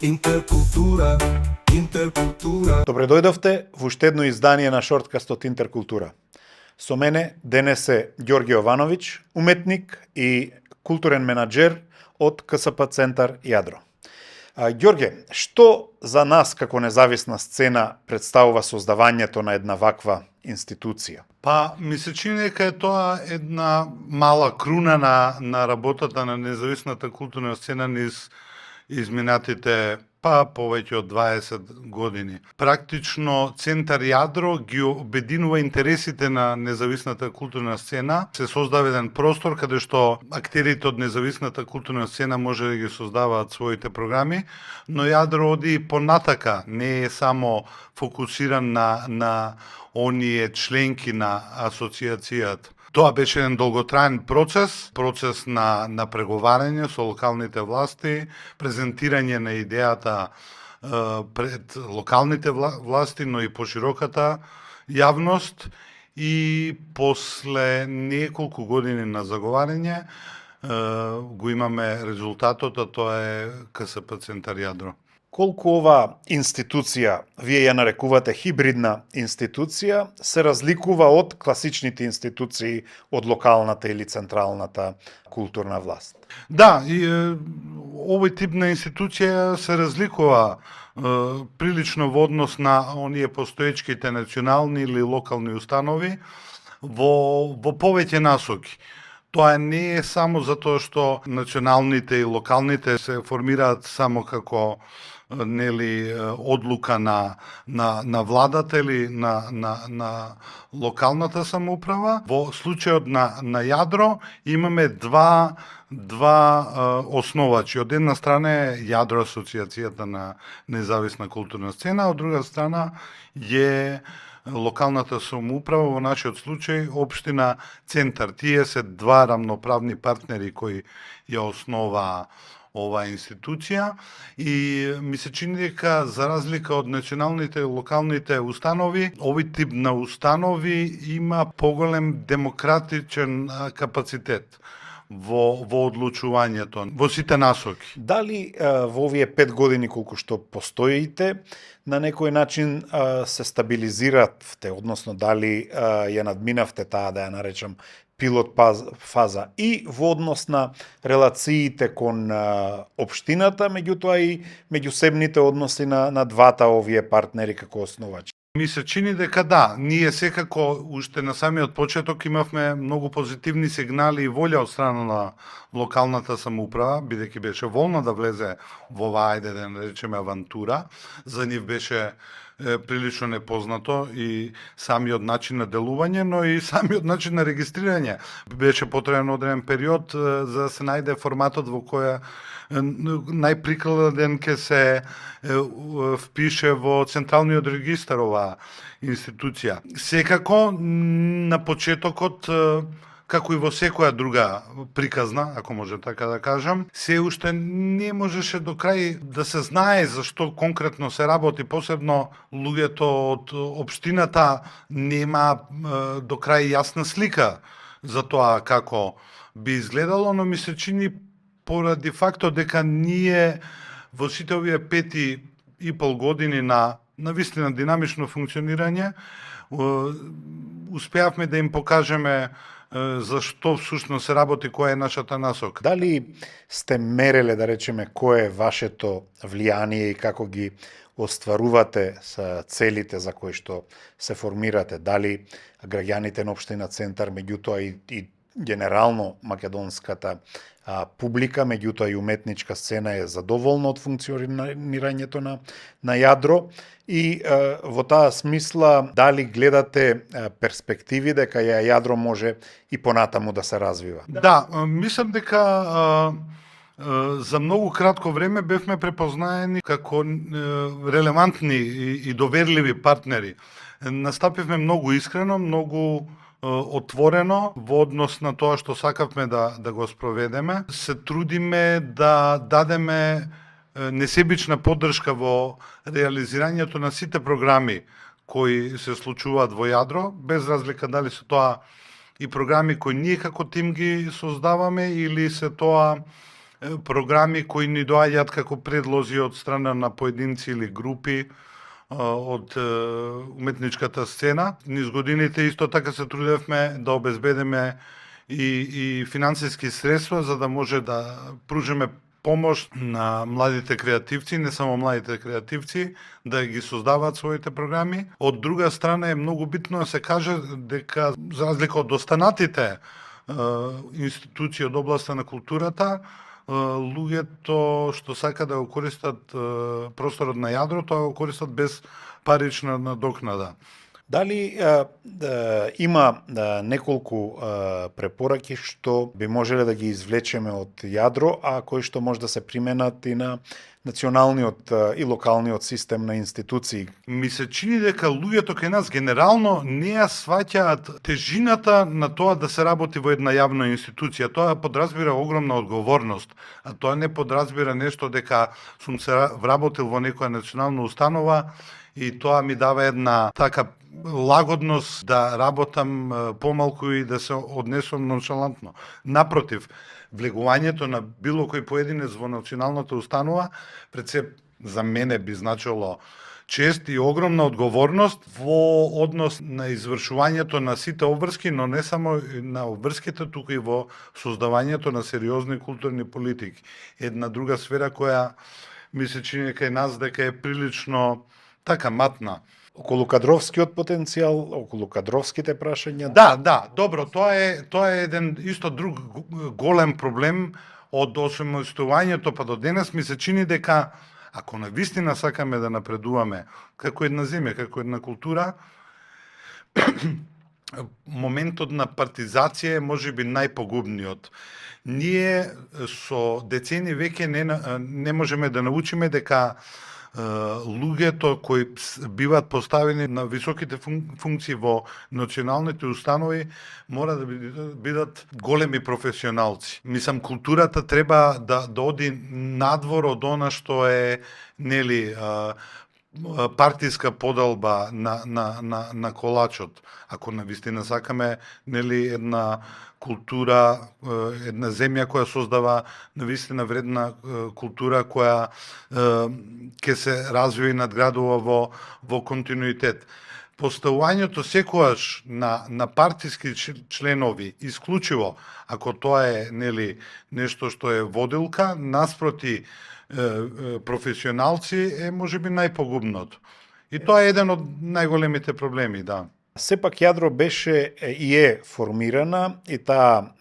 Интеркултура, интеркултура. Добре дојдовте во уште едно издание на шорткастот Интеркултура. Со мене денес е Ѓорѓе Јовановиќ, уметник и културен менаџер од КСП Центар Јадро. Ѓорѓе, што за нас како независна сцена представува создавањето на една ваква институција? Па, ми се чини дека е тоа една мала круна на работата на независната културна сцена низ изминатите повеќе од 20 години. Практично Центар Јадро ги обединува интересите на независната културна сцена. Се создава еден простор каде што актерите од независната културна сцена може да ги создаваат своите програми, но Јадро оди понатака, не е само фокусиран на оние членки на асоциацијата. Тоа беше еден долготраен процес на преговарање со локалните власти, презентирање на идејата пред локалните власти, но и пошироката јавност, и после неколку години на заговарање го имаме резултатот, а тоа е КСП Центар Јадро. Колку ова институција, вие ја нарекувате хибридна институција, се разликува од класичните институции од локалната или централната културна власт? Да, и овој тип на институција се разликува прилично во однос на оние постоечките национални или локални установи во повеќе насоки. Тоа не е само затоа што националните и локалните се формираат само како одлука на владата или на локалната самоуправа. Во случајот на Јадро имаме два основачи. Од една страна е Јадро, асоциацијата на независна културна сцена, од друга страна е локалната самоуправа, во нашиот случај општина Центар. Тие се два рамноправни партнери кои ја основаа оваа институција, и ми се чини дека за разлика од националните и локалните установи, овој тип на установи има поголем демократичен капацитет во одлучувањето, во сите насоки. Дали во овие 5 години колку што постоите, на некој начин се стабилизиравте, односно дали ја надминавте таа, да ја наречам, пилот фаза и во однос на релациите кон општината, меѓутоа и меѓусебните односи на двата овие партнери како основачи? Ми се чини дека да, ние секако уште на самиот почеток имавме многу позитивни сигнали и волја од страна на локалната самоуправа, бидејќи беше волна да влезе во оваа, да речеме, авантура. За нив беше прилично непознато и самиот начин на делување, но и самиот начин на регистрирање. Беше потребен одреден период за да се најде форматот во која најприкладен ќе се впише во централниот регистар оваа институција. Секако на почетокот, како и во секоја друга приказна, ако може така да кажам, се уште не можеше до крај да се знае за што конкретно се работи, посебно луѓето од општината нема до крај јасна слика за тоа како би изгледало, но ми се чини поради фактот дека ние во сите овие 5,5 години на вистина динамично функционирање успеавме да им покажеме за што всушност се работи, која е нашата насока. Дали сте мереле, да речеме, кое е вашето влијание и како ги остварувате со целите за кои што се формирате? Дали граѓаните на општина Центар, меѓутоа и генерално македонската публика, меѓутоа и уметничка сцена е задоволна од функционирањето на Јадро, и во таа смисла дали гледате перспективи дека Јадро може и понатаму да се развива? Да, мислам дека за многу кратко време бевме препознаени како релевантни и доверливи партнери. Настапивме многу искрено, многу отворено во однос на тоа што сакавме да го спроведеме. Се трудиме да дадеме несебична поддршка во реализирањето на сите програми кои се случуваат во Јадро, без разлика дали се тоа и програми кои ние како тим ги создаваме или се тоа програми кои ни доаѓаат како предлози од страна на поединци или групи од уметничката сцена. Низ годините исто така се трудевме да обезбедиме и финансиски средства за да може да пружиме помош на младите креативци, не само младите креативци, да ги создаваат своите програми. Од друга страна е многу битно да се каже дека, за разлика од останатите институции од областа на културата, луѓето што сака да го користат просторот на јадро, тоа го користат без парична надокнада. Дали има неколку препораки што би можеле да ги извлечеме од јадро, а кои што може да се применат и на националниот и локалниот систем на институции? Ми се чини дека луѓето кај нас генерално не ја сваќаат тежината на тоа да се работи во една јавна институција. Тоа подразбира огромна одговорност, а тоа не подразбира нешто дека сум се вработил во некоја национална установа и тоа ми дава една така лагодност да работам помалку и да се однесувам ноншалантно. Напротив, влегувањето на било кој поединец во националната установа пред се за мене би значило чест и огромна одговорност во однос на извршувањето на сите обврски, но не само на обврските, туку и во создавањето на сериозни културни политики. Една друга сфера која ми се чини кај нас дека е прилично така матна. Околу кадровскиот потенцијал, околу кадровските прашања? Да, добро, тоа е еден исто друг голем проблем од освојувањето па до денес. Ми се чини дека ако навистина сакаме да напредуваме како една земја, како една култура, моментот на партизација е можеби најпогубниот. Ние со децени веќе не можеме да научиме дека луѓето кои биваат поставени на високите функции во националните установи мора да бидат големи професионалци. Мислам, културата треба да оди надвор од она што е нели партиска поделба на колачот. Ако навистина сакаме нели една култура, една земја која создава навистина вредна култура која ќе се развива и надградува во континуитет. Поставувањето секогаш на партиски членови исклучиво, ако тоа е нели нешто што е водилка, наспроти професионалци е можеби најпогубното. И тоа е еден од најголемите проблеми, да. Сепак јадро беше и е формирана и таа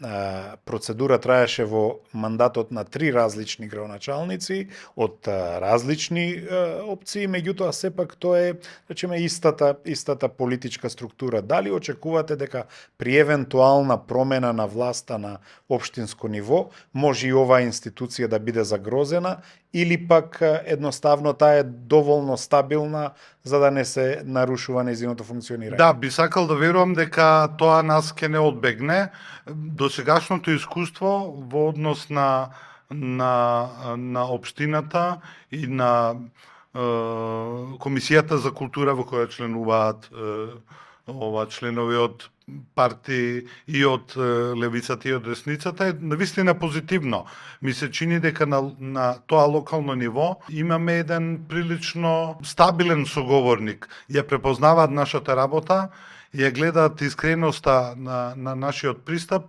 процедура траеше во мандатот на 3 различни градоначалници од различни опции, меѓутоа сепак тоа е, речеме, истата политичка структура. Дали очекувате дека при евентуална промена на власта на општинско ниво може и оваа институција да биде загрозена или пак едноставно таа е доволно стабилна за да не се нарушува нејзиното функционирање? Да, би сакал да верувам дека тоа нас ќе не одбегне. Досегашното искуство во однос на општината и на Комисијата за култура во која членуваат членови од партии и од левицата и од десницата е навистина позитивно. Ми се чини дека на тоа локално ниво имаме еден прилично стабилен соговорник. Ја препознаваат нашата работа, ја гледаат искреноста на нашиот пристап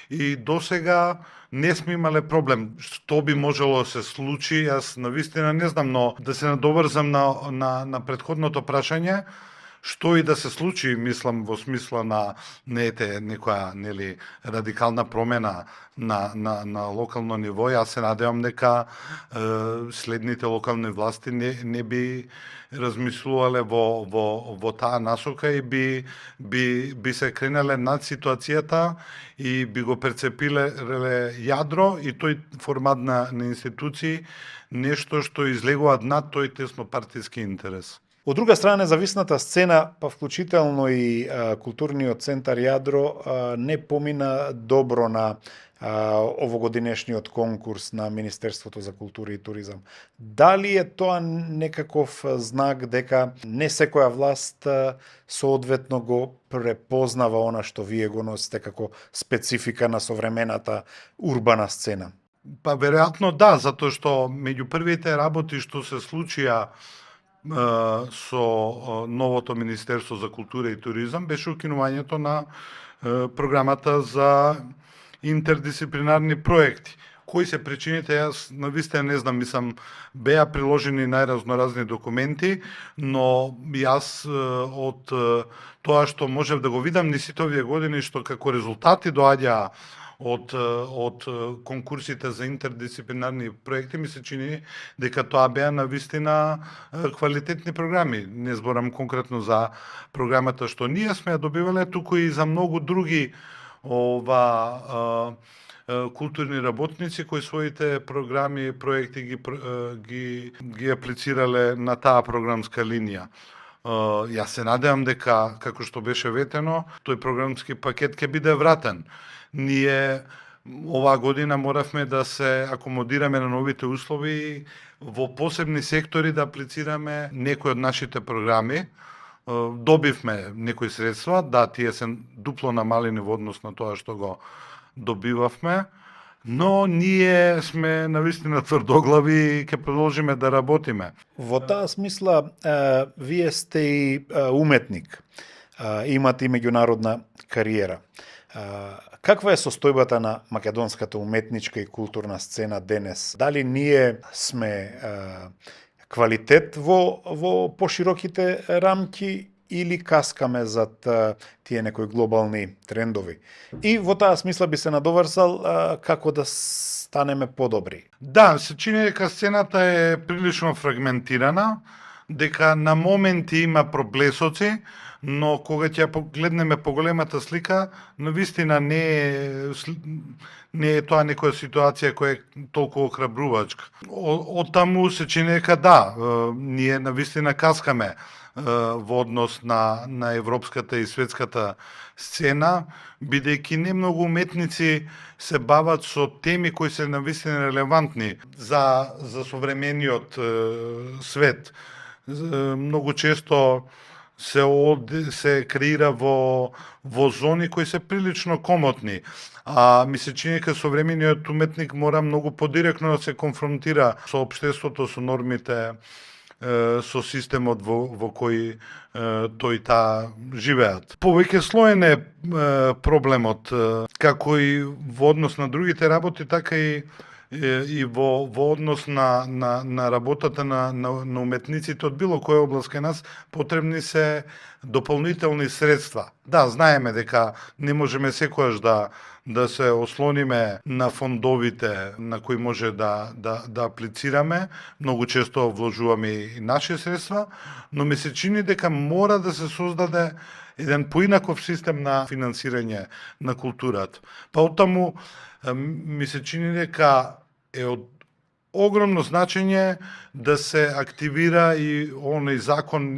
и досега не сме имале проблем. Што би можело да се случи, јас навистина не знам, но да се надоврзам на претходното прашање, што и да се случи, мислам, во смисла на некоја нели радикална промена на локално ниво, јас се надевам дека следните локални власти не би размислувале во таа насока и би се кренале над ситуацијата и би го перцепиле јадро и тој формат на институции нешто што излегуваат над тој теснопартиски интерес. Од друга страна, независната сцена, па вклучително и културниот центар Јадро, не помина добро на овогодинешниот конкурс на Министерството за култура и туризам. Дали е тоа некаков знак дека не секоја власт соодветно го препознава она што вие го носите како специфика на современата урбана сцена? Па веројатно да, затоа што меѓу првите работи што се случија со новото Министерство за култура и туризам беше укинувањето на програмата за интердисциплинарни проекти. Кои се причините, јас навистина не знам, мислам, беа приложени најразноразни документи, но јас од тоа што можев да го видам ни сите овие години, што како резултати доаѓа од конкурсите за интердисциплинарни проекти, ми се чини дека тоа беа навистина квалитетни програми. Не зборам конкретно за програмата што ние сме ја добивале, туку и за многу други културни работници кои своите програми и проекти ги аплицирале на таа програмска линија. Јас се надевам дека, како што беше ветено, тој програмски пакет ќе биде вратен. Ние оваа година моравме да се акомодираме на новите услови во посебни сектори да аплицираме некои од нашите програми. Добивме некои средства, да, тие се дупло намалени во однос на тоа што го добивавме, но ние сме навистина тврдоглави и ќе продолжиме да работиме. Во таа смисла, вие сте и уметник, имате и меѓународна кариера. Каква е состојбата на македонската уметничка и културна сцена денес? Дали ние сме квалитет во пошироките рамки или каскаме зад тие некои глобални трендови? И во таа смисла би се надоврзал како да станеме подобри. Да, се чини дека сцената е прилично фрагментирана, дека на моменти има проблесоци, но кога ќе погледнеме поголемата слика, навистина не е тоа некоја ситуација која е толку охрабрувачка. Од таму се чини дека да, ние навистина каскаме во однос на европската и светската сцена, бидејќи не многу уметници се бават со теми кои се навистина релевантни за современиот свет. Многу често се креира во зони кои се прилично комотни. А ми се чини дека современиот уметник мора многу подиректно да се конфронтира со општеството, со нормите, со системот во кој тој таа живеат. Повеќе слоен е проблемот, како и во однос на другите работи, така и во однос на работата на уметниците од било која област кај нас, потребни се дополнителни средства. Да, знаеме дека не можеме секојаш да се ослониме на фондовите на кои може да аплицираме, многу често вложуваме и наши средства, но ми се чини дека мора да се создаде еден поинаков систем на финансирање на културата. Па оттаму ми се чини дека е од огромно значење да се активира и оној закон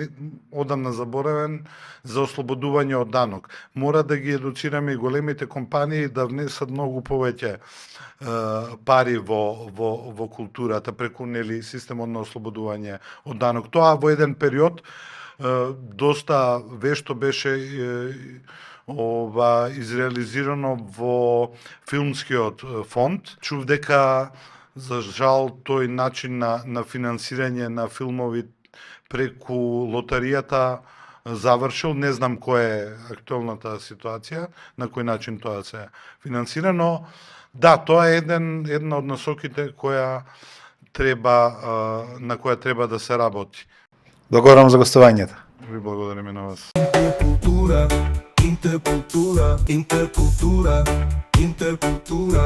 одамна заборавен за ослободување од данок. Мора да ги едуцираме и големите компании да внесат многу повеќе пари во културата преку системот на ослободување од данок. Тоа во еден период доста вешто беше изреализирано во филмскиот фонд. Чув дека за жал тој начин на финансирање на филмови преку лотаријата завршил. Не знам која е актуелната ситуација, на кој начин тоа се финансира, но да, тоа е една од насоките на која треба да се работи. Благодарам за гостувањето. Ви благодариме на вас. Intercultura, intercultura, intercultura, intercultura.